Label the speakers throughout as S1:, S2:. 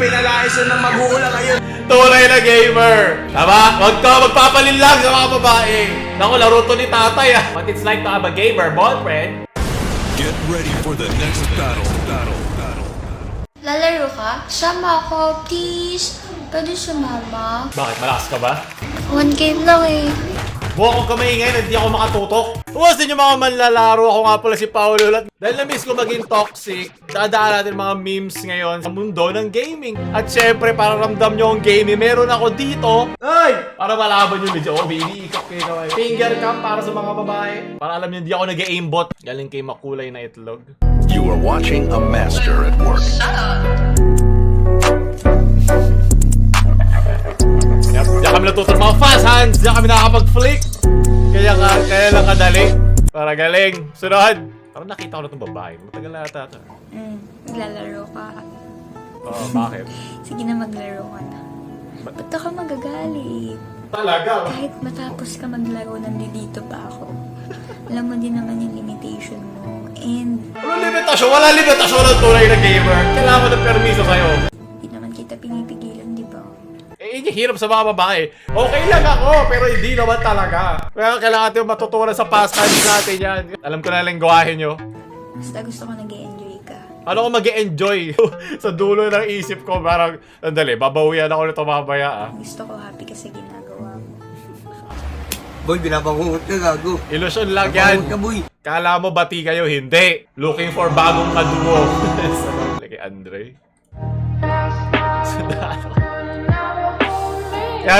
S1: pinalayas ng magulang ngayon.
S2: Tunay na gamer. Tama? Huwag ka magpapalinlang sa mga babae. Naku, laro to ni tatay ah. What it's like to have a gamer boyfriend.
S3: Get ready for the next battle.
S4: Lalaro ka? Sama ako, please. Pwede sumama.
S2: Bakit? Malakas ka ba?
S4: One game lang eh.
S2: Buwan ko kamaingay, hindi ako makatutok. Huwag din yung mga manlalaro. Ako nga pala si Paolo. Dahil na-miss ko maging toxic, dadaan natin mga memes ngayon sa mundo ng gaming. At syempre, para ramdam nyo ang gaming, meron ako dito. Ay! Para malaban yung video. Oh, baby, ikap kayo kamay. Finger cam para sa mga babae. Para alam nyo, hindi ako nag-aimbot. Galing kay makulay na itlog.
S3: You are watching a master at work.
S2: Diyan kami natuto mga fast hands. Diyan kami nakakapag-flick. Kaya lang kadali. Para galing. Sunod. Parang nakita ko na itong babae. Matagal na ata ito.
S4: Maglalaro ka.
S2: Oo, bakit?
S4: Sige na, maglaro ka na. Ba't ako magagalit?
S2: Talaga?
S4: Kahit matapos ka maglaro, nandito pa ako. Alam mo din naman yung limitation mo. And
S2: Ano limitasyon? Wala limitasyon ng tunay na gamer. Kailangan mo ng permiso sa'yo.
S4: hindi naman kita pinipigilan, di ba?
S2: Eh, hirap sa mga babae. Okay lang ako, pero hindi naman talaga. Kaya kailangan natin matutunan sa pastimes natin yan. Alam ko na lang gawahin nyo.
S4: Basta gusto ko nag-enjoy ka.
S2: Ano ko mag-e-enjoy? Sa dulo ng isip ko, parang, sandali, babawian ako nito mamaya ah.
S4: Gusto ko happy ka sa ginagawa mo.
S1: Boy, binabangungot ka, gago.
S2: Ilusyon lang yan.
S1: Bangungot ka, boy.
S2: Kala mo bati kayo? Hindi. Looking for bagong kaduo. Like Andre. Kaya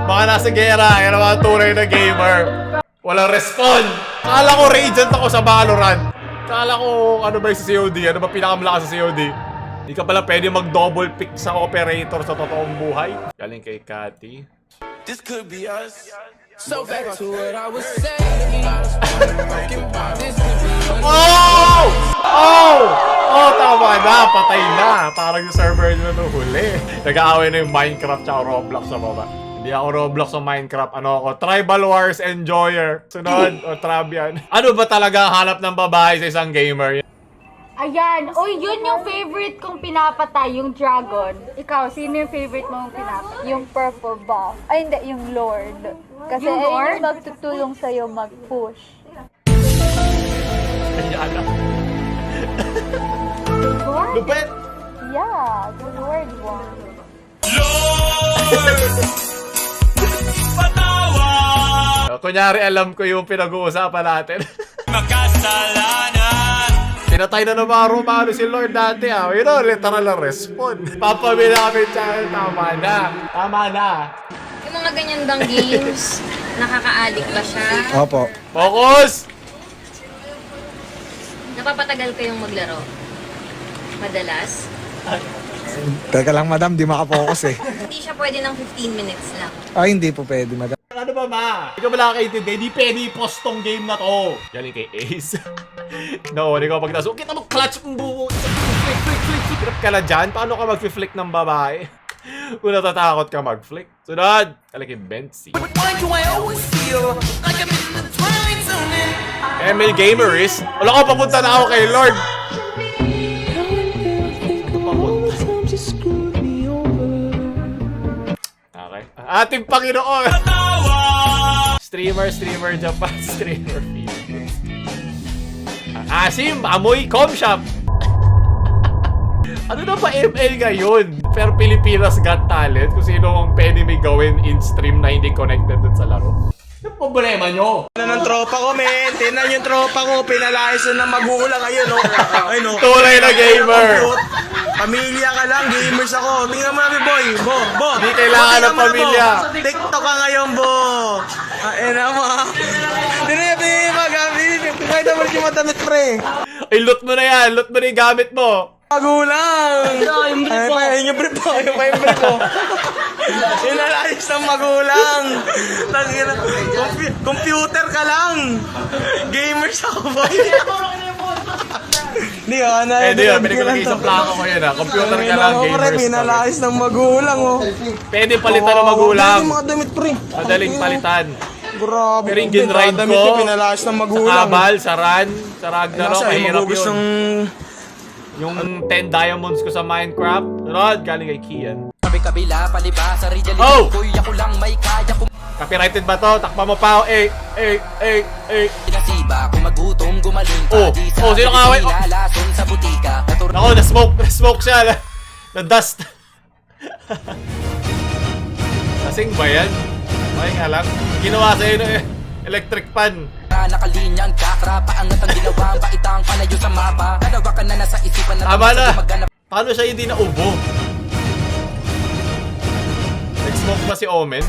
S2: mga nasa gera, yan ang mga tunay na gamer. Walang respond. Kala ko Radiant ako sa Valorant. Kala ko ano ba yung sa COD? Ano ba pinakamalakas sa COD? Hindi ka pala pwede mag-double pick sa operator sa totoong buhay. Galing kay Cathy.
S5: This could be us. So back to what I was saying. This could be us.
S2: Oh! Oh! Oh, tama na. Patay na. Parang yung server nyo na huli. Nag-aaway na yung Minecraft tsaka Roblox sa baba. Hindi ako Roblox o Minecraft. Ano ako? Tribal Wars Enjoyer. Sunod. O Trabian. Ano ba talaga hanap ng babae sa isang gamer?
S6: Ayan. Oy, yun yung favorite kong pinapatay, yung dragon. Ikaw, sino yung favorite mong pinapatay?
S7: Yung purple buff. Ay, hindi, yung Lord. Kasi
S6: Yung
S7: ayun
S6: Lord?
S7: yung magtutulong sa'yo mag-push.
S2: Kanya na.
S6: Lord?
S2: Lupit!
S7: Yeah, the Lord one.
S2: Kunyari alam ko yung pinag-uusapan natin. Pinatay na ng mga Romano si Lord dati ah. You know, literal na respond. Papamilapit siya. Tama na. Tama na.
S8: Yung mga ganyan bang games, nakaka-addict ba siya?
S1: Opo.
S2: Focus!
S8: Napapatagal kayong maglaro? Madalas?
S1: Teka lang, madam, di makapokus eh.
S8: Hindi siya pwede ng 15 minutes lang.
S1: Ay, hindi po pwede, madam.
S2: Ano ba ma? Hindi ka ba nakakaintindi? Hindi pwede i-post tong game na to. Galing kay Ace. No, hindi ko pagtaso. Kita mo clutch ang buo. Flick, flick, flick. Hirap ka na dyan. Paano ka mag-flick ng babae? Kung natatakot ka mag-flick. Sunod. Galing kay Benzi. ML Gameris. Wala ko, papunta na ako kay Lord. Okay. Ating Panginoon. Streamer Japan, streamer Philippines. Asim, amoy com shop. Ano na ba ML ngayon? Pero Pilipinas Got Talent, kung sino ang pwede may gawin in stream na hindi connected dun sa laro. Ano problema nyo?
S1: Ano ng tropa ko, men? Tingnan yung tropa ko. Pinalayas ng magulang ngayon, no? Ay, no?
S2: Tunay na gamer.
S1: Pamilya ka lang, gamers ako. Tingnan mo namin, boy. Bo.
S2: Hindi kailangan ng
S1: Tingnan mo na,
S2: pamilya.
S1: Bo. TikTok ka ngayon, bo. Ay, mo. Hindi na yung magamit. Kahit naman yung madamit, pre.
S2: Ay, loot mo na yan. Loot mo na yung gamit mo.
S1: Magulang! Ay, pa, yung brief po. Yung pa yung brief po. Inalayos ng magulang. Tangina. Computer ka lang. Gamers ako, boy. Hindi ka na.
S2: Pwede yun. Pwede ko lang isang plako ko yun ha. Computer ka lang, gamers ka.
S1: Pinalayos ng magulang, oh.
S2: Pwede palitan ng magulang.
S1: Pwede mga damit, pre.
S2: Madaling palitan.
S1: Grabe.
S2: Pero yung ginride ko,
S1: pinalayos ng
S2: sa
S1: magulang.
S2: Kabal, sa Ran, sa Ragnarok, mahirap yun. Yung 10 diamonds ko sa Minecraft. Rod, galing kay Kian.
S5: Kabila, palibasa, reality.
S2: Oh!
S5: Kuya ko lang may kaya kung
S2: Copyrighted ba to? Takpa mo pa.
S5: nasiba. Kung magutom, gumaling ka.
S2: Oh, oh, sino ka? Oh.
S5: Lalason sa butika.
S2: Nako, na-smoke siya. Na-dust. Kasing ba yan? Okay nga lang. Ginawa sa'yo ng electric pan.
S5: Nakalinyang chakra. Paangat ang ginawa. Baitang palayo sa mapa. Dalawa ka na nasa isipan na
S2: Tama na.
S5: maghanap.
S2: Paano siya hindi naubo? Nag-smoke ba si Omen?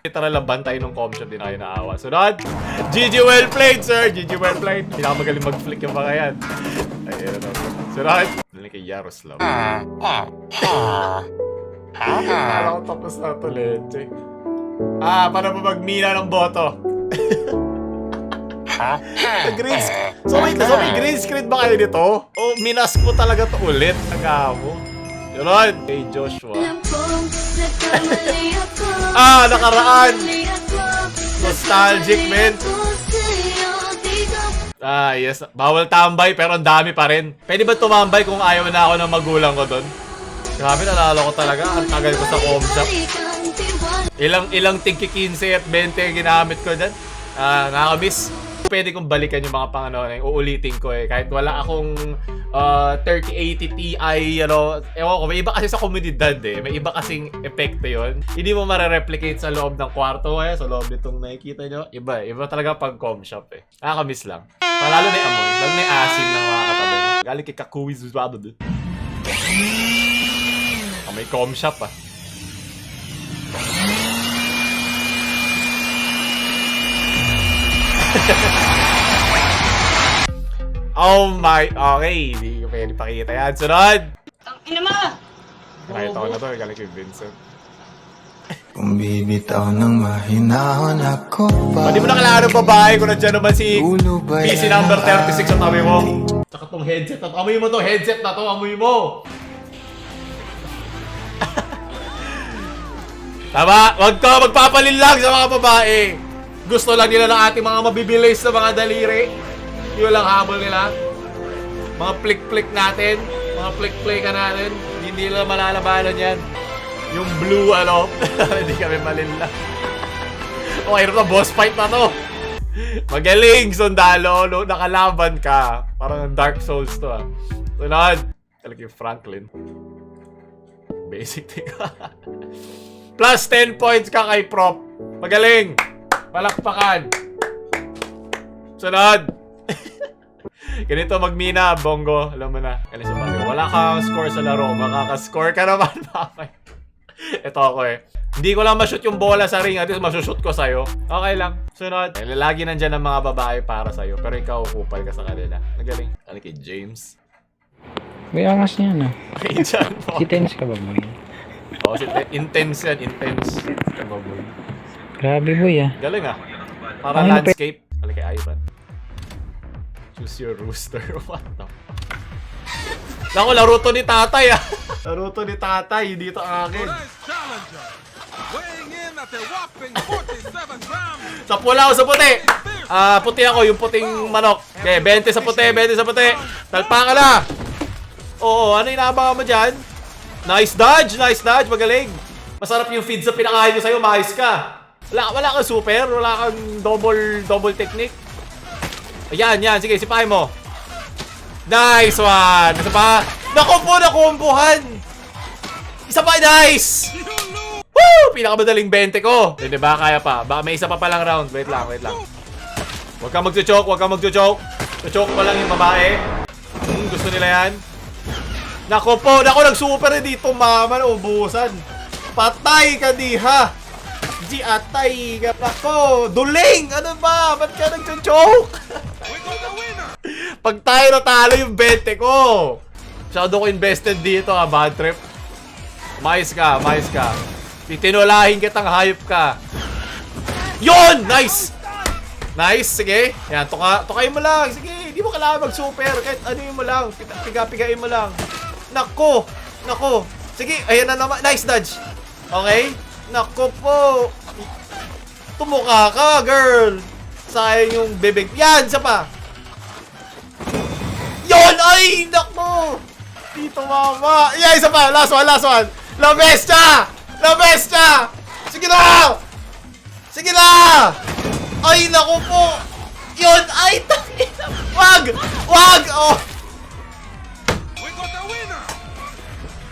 S2: Tara lang bantay nung comshop, din kayo naawa. Sunod! GG well played, sir! GG well played. Hindi ako magaling mag-flick yung mga yan. Ayun na. Sunod! Dali kay Yaroslav. Alam ko tapos na ito, leche. Para ba magmina ng boto? Green screen. So may green screen ba kayo dito? O minask mo talaga to ulit? Nagamo. Yun. Hey Joshua. Nakaraan. Nostalgic, man. Yes. Bawal tambay pero ang dami pa rin. Pwede ba tumambay kung ayaw na ako ng magulang ko doon? Grabe, nalala ko talaga. Ang tagal ko sa com shop. Ilang tigki 15 at 20 ang ginamit ko dyan. Nakakamiss. Pwede kong balikan yung mga pangano na uulitin ko eh. Kahit wala akong 3080 Ti, ewan ko, may iba kasi sa komunidad eh. May iba kasing epekto yon. Hindi mo marereplicate sa loob ng kwarto eh. Sa loob nitong nakikita nyo. Iba talaga pag com shop eh. Nakakamiss lang. Lalo na yung amoy. Lalo na yung asim ng mga katabi. Galing kay Kakuwi Zuzwado doon. May com shop ah. Oh my, okay, hindi ko pwede pakita yan. Sunod!
S8: Ang ina mo!
S2: Nakita ko na to, galing kay Vincent.
S9: Kung bibitaw ng mahinahon ako pa.
S2: Pwede mo na kailangan ng babae kung nandiyan naman si PC number 36 sa tabi mo. Tsaka tong headset na to. Amoy mo to, headset na to, amoy mo! Tama, wag ka magpapalin lang sa mga babae. Gusto lang nila ng ating mga mabibilis na mga daliri. Yun lang habol nila. Mga flick-flick natin. Mga flick-flicka natin. Hindi nila malalabanan yan. Yung blue hindi kami malila. Okay, na boss fight na to. Magaling, sundalo. Nakalaban ka. Parang Dark Souls to ah. Sunod. Talagang yung Franklin. Basic thing. Plus 10 points ka kay Prop. Magaling. Palakpakan. Sunod. Ganito magmina, Bongo. Alam mo na. Wala kang score sa laro. Makaka-score ka naman, mamay. Ito ako eh. Hindi ko lang ma-shoot yung bola sa ring. At least ma-shoot ko sa'yo. Okay lang. Sunod. Lagi nandyan ang mga babae para sa'yo. Pero ikaw, kupal ka sa kanila. Nagaling. Ano kay James?
S10: May angas niya na.
S2: Okay, dyan po.
S10: Si Tense ka ba, boy?
S2: Oo, intense yan. Intense. Boy.
S10: Grabe, boy, ah.
S2: Galing ah. Para landscape. Ano kay Ivan? Choose your rooster. What the fuck? Naku, laro to ni tatay ah. Laro to ni tatay. Dito akin. Sa pula o sa puti? Puti ako. Yung puting manok. Okay, 20 sa puti. 20 sa puti. Talpa ka na. Oo, ano inaabangan mo dyan? Nice dodge. Nice dodge. Magaling. Masarap yung feed sa pinakain ko sa'yo. Maayos ka. Wala kang super. Wala kang double technique. Ayan, yan. Sige, sipahin mo. Nice one. Isa pa. Naku po, nakumbuhan. Isa pa, nice. Woo! Pinakamadaling 20 ko. Hindi ba? Kaya pa. Baka may isa pa palang round. Wait lang. Huwag kang magcho-choke. Choke pa lang yung babae. Gusto nila yan. Naku po, nag-super dito, mama. Ubusan. Patay ka diha. Atay ka. Nako, duling. Ano ba? Ba't ka nag-choke? Pag tayo natalo yung 20 ko. Masyado ko invested dito bad trip. Mais ka. Titinulahin kitang hayop ka. Yun! Nice! Nice, sige. Yan, tukay mo lang. Sige, hindi mo kailangan mag-super. Kahit ano mo lang. Piga-pigain mo lang. Nako. Sige, ayan na naman. Nice dodge. Okay? Nako po. Tumuka ka, girl. Sayang yung bibig. Yan, isa pa. Ay, nako! Dito, mama. Yeah, isa pa. Last one. La Bestia! La Bestia! Sige na! Sige na! Ay, nako po! Yun! Ay, tangina! Wag! Wag! Oh!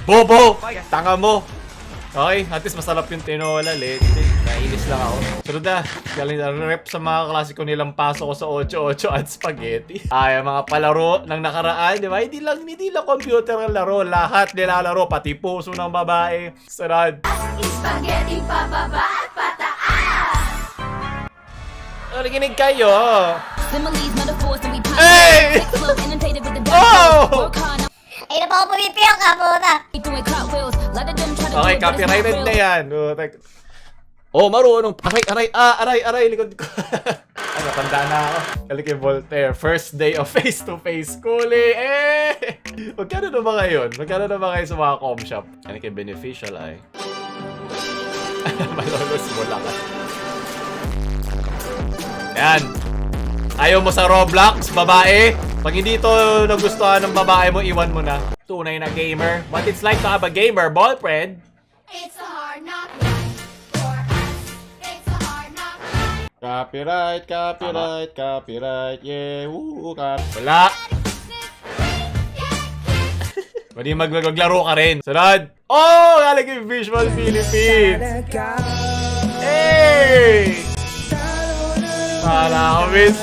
S2: Bobo! Tanga mo! Okay, at least masarap yung tinola, leche. Nainis lang ako. Sunod na, galing na rep sa mga klasiko nilang paso ko sa 8-8 at spaghetti. Ay, mga palaro ng nakaraan, di ba? Hindi lang computer ang laro. Lahat nilalaro, pati puso ng babae. Sunod.
S6: Spaghetti pababa at pataas!
S2: Nakikinig kayo. Hey! Oh!
S6: Ay, na pa ako pumipiyak ka, puta!
S2: Okay, copyrighted na yan. Oh, marunong. Aray, likod ko. Ay, matanda na ako. Kalik yung Voltaire. First day of face-to-face schooling. Magkano na ba ngayon? Magkano na ba kayo sa mga com shop? Ano kayo beneficial ay? Malolos mo lang. Yan. Ayaw mo sa Roblox, babae? Pag hindi to nagustuhan ng babae mo, iwan mo na. Tunay na gamer. What it's like to have a gamer boyfriend.
S6: It's a hard knock life for us. It's a hard knock life.
S2: Copyright. Yeah, wala. Pwede maglaro ka rin. Sunod. Oh, galing yung Visual Philippines. Hey! Wala ako, miss.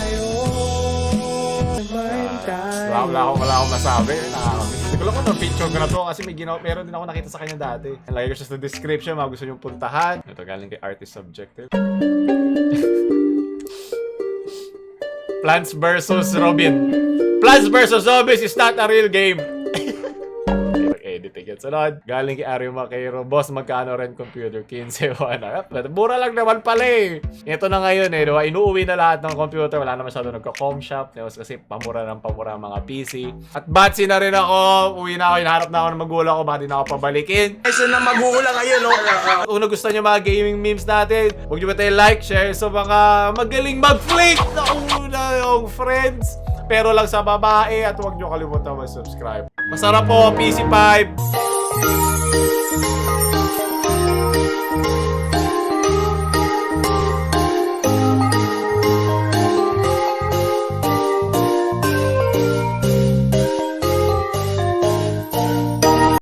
S2: Wala akong masabi. Nakakamiss. Hindi ko lang kung na-picture ko na to kasi meron din ako nakita sa kanya dati. Lagay ko siya sa description, mga gusto nyo puntahan. Ito galing kay Artist Subjective. Plants vs. Robin. Plants vs. Zombies is not a real game. Editing yan. Sunod. Galing kay Ario Maquero. Boss, magkano rin computer? 15 Mura lang naman pala eh. Ito na ngayon eh. Diba? Inuuwi na lahat ng computer. Wala na masyado nagka-com shop. Kasi pamura ang mga PC. At batsi na rin ako. Uwi na ako. Hinahanap na ako ng magulang ko. Bakit na ako pabalikin?
S1: Isa na magulang ngayon, no?
S2: Kung nagustuhan nyo mga gaming memes natin, huwag nyo ba tayo like, share sa mga magaling mag-flick na una yung friends. Pero lang sa babae at huwag nyo kalimutan mag-subscribe. Masarap po, PC5!